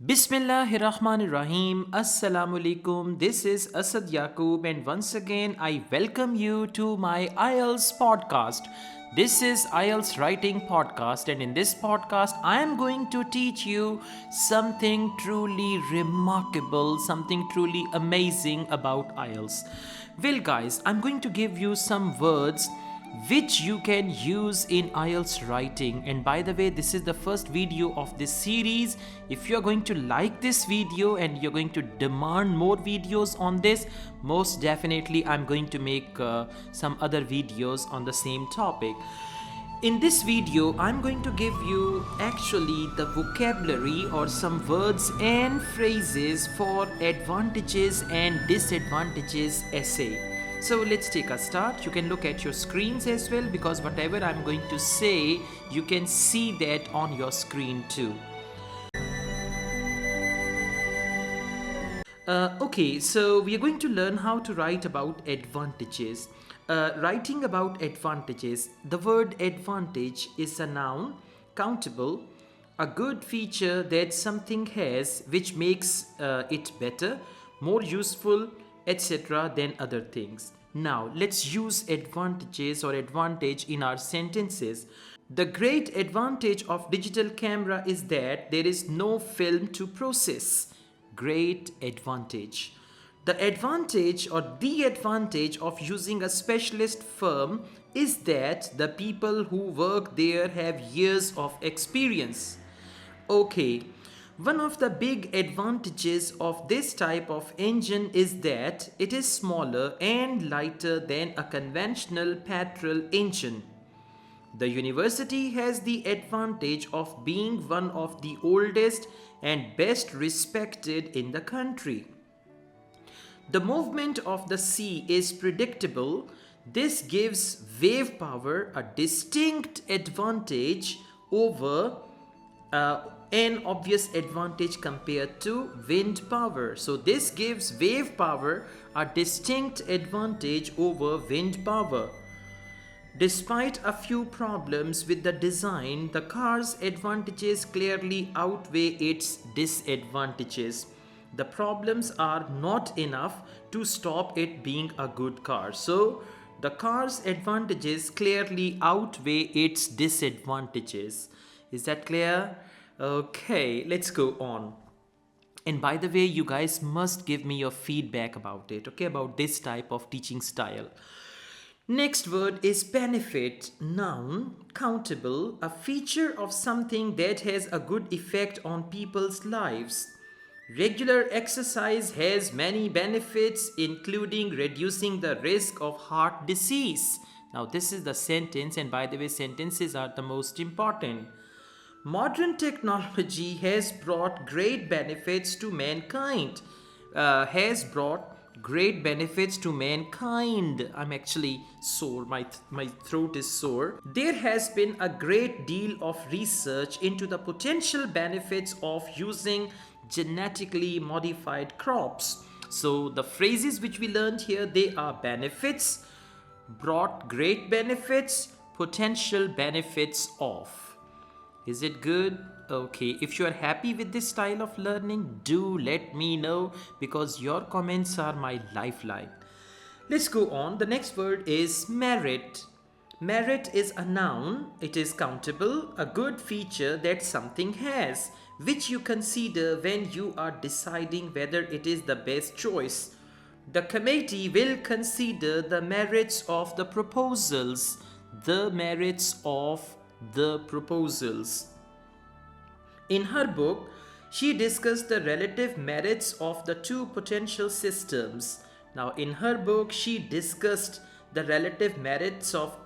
Bismillahirrahmanirrahim. Assalamu alaikum. This is Asad Yaqub, and once again, I welcome you to my IELTS podcast. This is IELTS Writing Podcast, and in this podcast, I am going to teach you something truly remarkable, something truly amazing about IELTS. Well, guys, I'm going to give you some words which you can use in IELTS writing. And by the way, this is the first video of this series. If you're going to like this video and you're going to demand more videos on this, most definitely I'm going to make some other videos on the same topic. In this video, I'm going to give you actually the vocabulary or some words and phrases for advantages and disadvantages essay. So let's take a start. You can look at your screens as well, because whatever I'm going to say, you can see that on your screen too. Okay, so we are going to learn how to write about advantages. Writing about advantages. The word advantage is a noun, countable, a good feature that something has which makes it better, more useful, etc. than other things. Now, let's use advantages or advantage in our sentences. The great advantage of digital camera is that there is no film to process. Great advantage. The advantage or the advantage of using a specialist firm is that the people who work there have years of experience. Okay, one of the big advantages of this type of engine is that it is smaller and lighter than a conventional petrol engine. The university has the advantage of being one of the oldest and best respected in the country. The movement of the sea is predictable. This gives wave power a distinct advantage over an obvious advantage compared to wind power. So this gives wave power a distinct advantage over wind power. Despite a few problems with the design, the car's advantages clearly outweigh its disadvantages. The problems are not enough to stop it being a good car. So the car's advantages clearly outweigh its disadvantages. Is that clear? Okay, let's go on. And by the way, you guys must give me your feedback about it, okay, about this type of teaching style. Next word is benefit, noun, countable, a feature of something that has a good effect on people's lives. Regular exercise has many benefits, including reducing the risk of heart disease. Now, this is the sentence, and by the way, sentences are the most important. Modern technology has brought great benefits to mankind. I'm actually sore. My throat is sore. There has been a great deal of research into the potential benefits of using genetically modified crops. So the phrases which we learned here, they are benefits, brought great benefits, potential benefits of. Is it good? Okay, if you are happy with this style of learning, do let me know, because your comments are my lifeline. Let's go on. The next word is merit. Merit is a noun. It is countable, a good feature that something has, which you consider when you are deciding whether it is the best choice. The committee will consider the merits of the proposals. The merits of the proposals. In her book, she discussed the relative merits of the two potential systems. Now, in her book, she discussed the relative merits of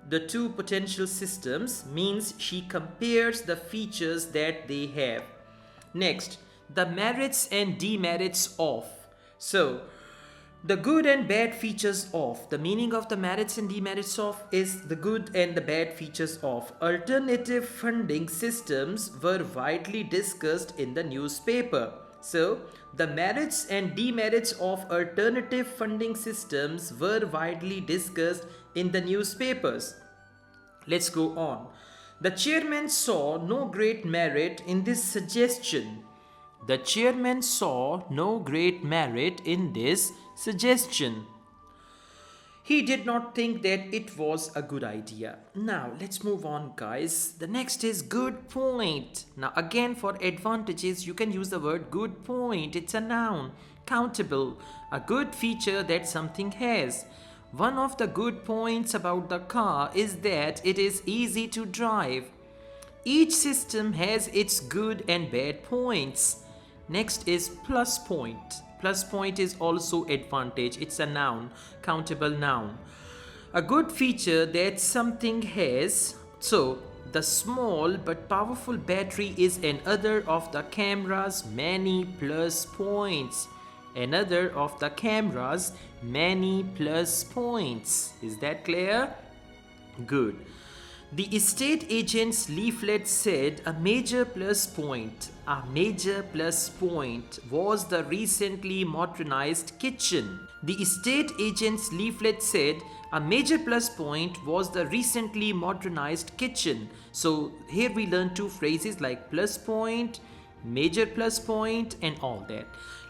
the two potential systems, means she compares the features that they have. Next, the merits and demerits of. So, the good and bad features of. The meaning of the merits and demerits of is the good and the bad features of. Alternative funding systems were widely discussed in the newspaper. So, the merits and demerits of alternative funding systems were widely discussed in the newspapers. Let's go on. The chairman saw no great merit in this suggestion. The chairman saw no great merit in this suggestion. He did not think that it was a good idea. Now, let's move on, guys. The next is good point. Now, again, for advantages, you can use the word good point. It's a noun. Countable. A good feature that something has. One of the good points about the car is that it is easy to drive. Each system has its good and bad points. Next is plus point. Plus point is also advantage. It's a noun, countable noun. A good feature that something has. So, the small but powerful battery is another of the camera's many plus points. Another of the camera's many plus points. Is that clear? Good. The estate agent's leaflet said a major plus point was the recently modernized kitchen. The estate agent's leaflet said a major plus point was the recently modernized kitchen. So here we learn two phrases like plus point, major plus point, and all that.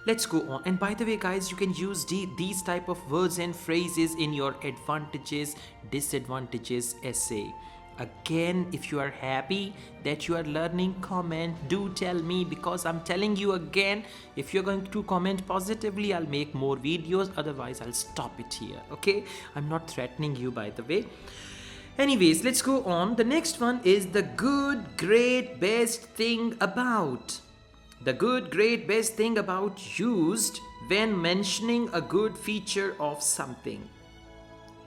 Let's go on. And by the way, guys, you can use these type of words and phrases in your advantages, disadvantages essay. Again, if you are happy that you are learning, comment. Do tell me, because I'm telling you again, if you're going to comment positively, I'll make more videos. Otherwise, I'll stop it here. Okay? I'm not threatening you, by the way. Anyways, let's go on. The next one is the good, great, best thing about. The good, great, best thing about used when mentioning a good feature of something.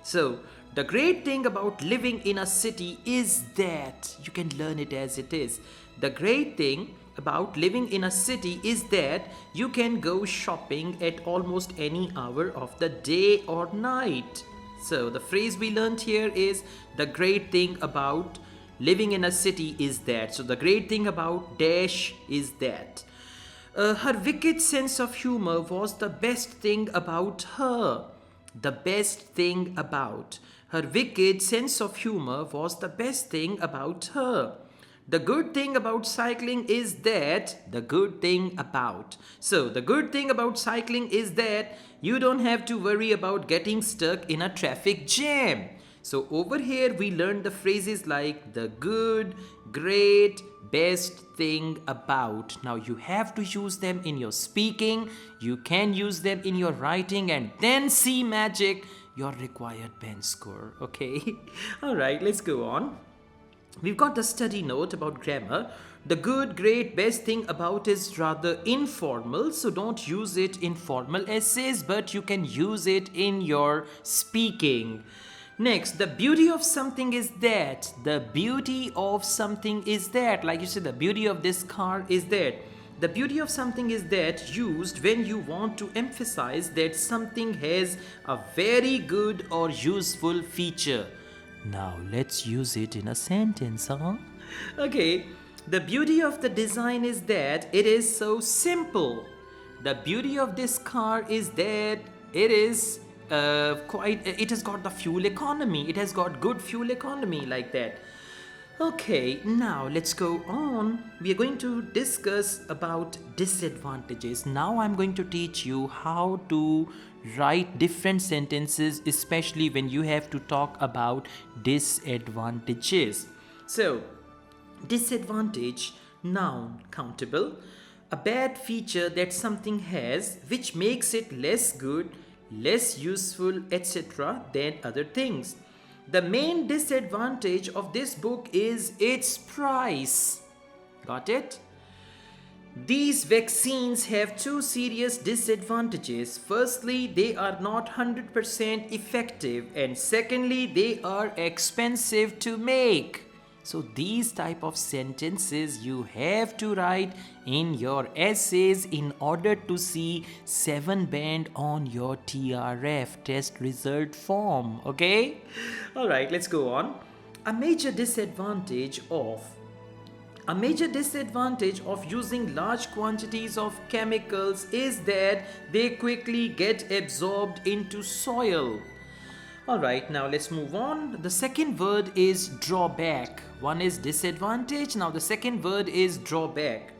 So, the great thing about living in a city is that you can learn it as it is. The great thing about living in a city is that you can go shopping at almost any hour of the day or night. So the phrase we learned here is the great thing about living in a city is that. So the great thing about dash is that. Her wicked sense of humor was the best thing about her. The best thing about. Her wicked sense of humor was the best thing about her. The good thing about cycling is that. The good thing about. So, the good thing about cycling is that you don't have to worry about getting stuck in a traffic jam. So, over here we learned the phrases like the good, great, best thing about. Now, you have to use them in your speaking. You can use them in your writing, and then see magic. Your required pen score. Okay. All right, let's go on. We've got the study note about grammar. The good, great, best thing about is rather informal, so don't use it in formal essays, but you can use it in your speaking. Next, the beauty of something is that. The beauty of something is that. Like you said, the beauty of this car is that. The beauty of something is that used when you want to emphasize that something has a very good or useful feature. Now let's use it in a sentence, huh? Okay, the beauty of the design is that it is so simple. The beauty of this car is that it is it has got the fuel economy. It has got good fuel economy, like that. Okay, now let's go on. We are going to discuss about disadvantages. Now I'm going to teach you how to write different sentences, especially when you have to talk about disadvantages. So, disadvantage, noun, countable. A bad feature that something has which makes it less good, less useful, etc. than other things. The main disadvantage of this book is its price. Got it? These vaccines have two serious disadvantages. Firstly, they are not 100% effective, and secondly, they are expensive to make. So these type of sentences you have to write in your essays in order to see 7 band on your TRF, test result form. Okay? Alright, let's go on. A major disadvantage of using large quantities of chemicals is that they quickly get absorbed into soil. Alright, now let's move on. The second word is drawback. One is disadvantage, now the second word is drawback.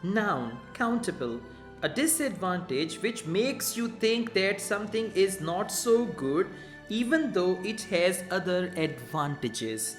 Noun, countable. A disadvantage which makes you think that something is not so good even though it has other advantages.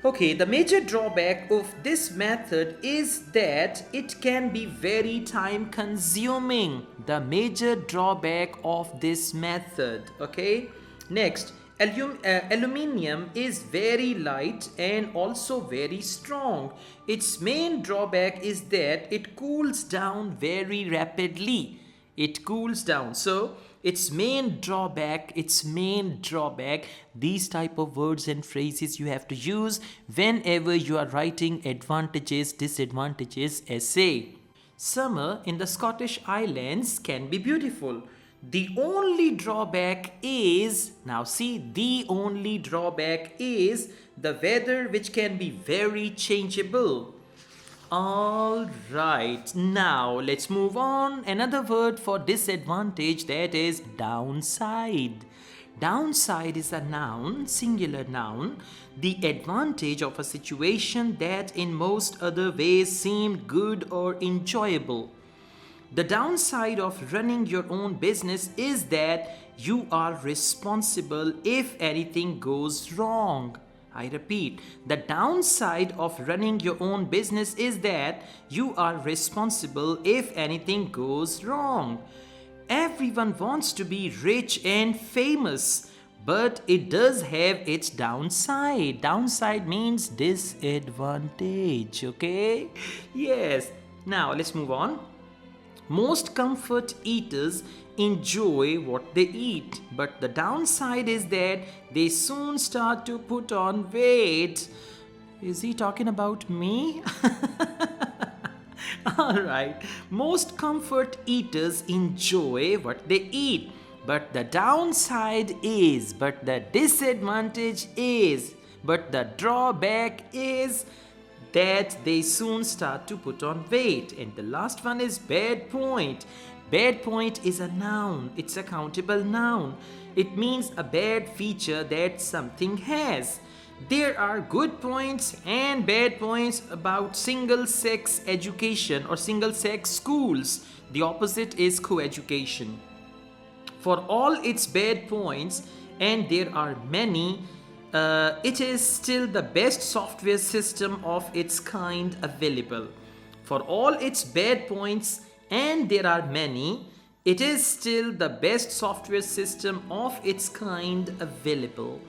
Okay, the major drawback of this method is that it can be very time consuming. The major drawback of this method. Okay, next, aluminium is very light and also very strong. Its main drawback is that it cools down very rapidly. It cools down. So its main drawback, these type of words and phrases you have to use whenever you are writing advantages, disadvantages essay. Summer in the Scottish Islands can be beautiful. The only drawback is, now see, the only drawback is the weather, which can be very changeable. All right, now let's move on. Another word for disadvantage, that is downside. Downside is a noun, singular noun, the advantage of a situation that in most other ways seemed good or enjoyable. The downside of running your own business is that you are responsible if anything goes wrong. I repeat, the downside of running your own business is that you are responsible if anything goes wrong. Everyone wants to be rich and famous, but it does have its downside. Downside means disadvantage, okay? Yes. Now let's move on. Most comfort eaters enjoy what they eat, but the downside is that they soon start to put on weight. Is he talking about me? Alright, most comfort eaters enjoy what they eat, but the downside is, but the disadvantage is, but the drawback is that they soon start to put on weight. And the last one is bad point. Bad point is a noun. It's a countable noun. It means a bad feature that something has. There are good points and bad points about single-sex education or single-sex schools. The opposite is co-education. For all its bad points, and there are many, it is still the best software system of its kind available. For all its bad points, and there are many, it is still the best software system of its kind available.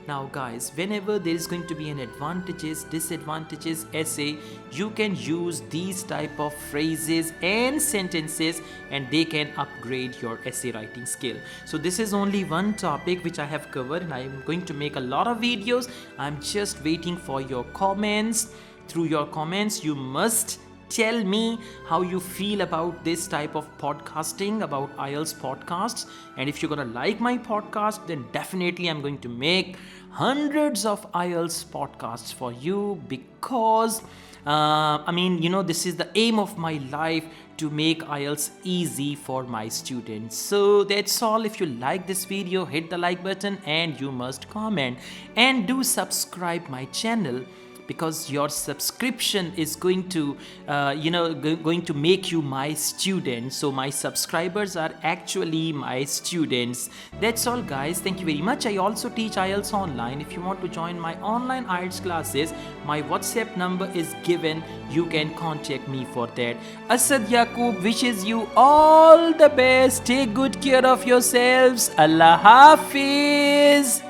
Now guys, whenever there is going to be an advantages, disadvantages essay, you can use these type of phrases and sentences and they can upgrade your essay writing skill. So this is only one topic which I have covered and I am going to make a lot of videos. I'm just waiting for your comments. Through your comments, you must tell me how you feel about this type of podcasting, about IELTS podcasts. And if you're gonna like my podcast, then definitely I'm going to make hundreds of IELTS podcasts for you, because this is the aim of my life, to make IELTS easy for my students. So that's all. If you like this video, hit the like button and you must comment and do subscribe my channel, because your subscription is going to make you my student. So my subscribers are actually my students. That's all guys, thank you very much. I also teach IELTS online. If you want to join my online IELTS classes, my WhatsApp number is given. You can contact me for that. Asad Yaqub wishes you all the best. Take good care of yourselves. Allah Hafiz.